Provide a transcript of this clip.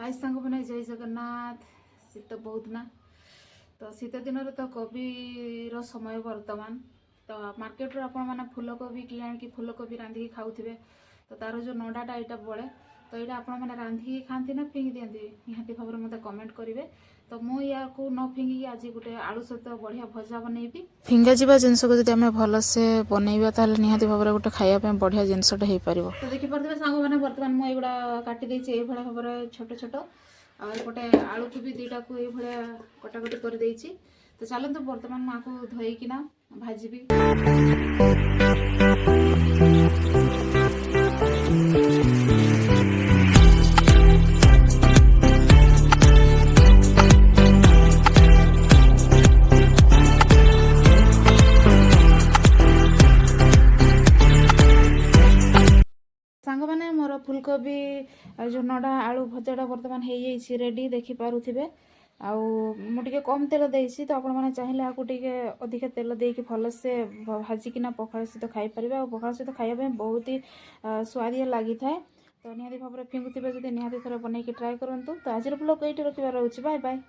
हाय सांग मैंने जय जगन्नाथ। शीत बहुत ना तो शीत दिन तो कोबी रो समय वर्तमान तो मार्केट रो आपण माने फूल कोबी कि आनिकी फूल कोबी रांधिकी खाउथिबे तो तार जो नडाटा एटा बळे तो ये आपण मैंने रांधिकी खाती ना फिंगी दियंती निहाती भाव मत कमेंट करेंगे। तो मुझे न फिंगी आज गोटे आलू सहित बढ़िया भजा बनैबी। फिंगा जा जिनस को जब आम भलसे बनैबा ताले निहाती भाव गोटे खाइबा बढ़िया जिनसटा हो पार। तो देखिपे सांग मैंने बर्तमान मुझे युवा काटी देती भाव छोट छोट आउटे आलू को भी दुटा को ये कटाकटी कर देछि। तो चलते बर्तमान मुझे धोईकिना भाजबी। सांग मैंने मोर फुलकोबी जो नडा आलू भजाटा बर्तमान हो जाइए रेडी देखिपे। आउे कम तेल देसी तो आपने चाहिए आपको अधिक तेल देकी भलसे भाजिकिना पखाड़ सहित खाई पारे और पखाड़ सहित खाइबा बहुत ही स्वादिया लगी थाए। तो निहाती भाव फिंगुवे जब निहाती थोड़ा बनैकी ट्राए करूँ। तो आज ब्लॉग ये रखिबार। Bye bye.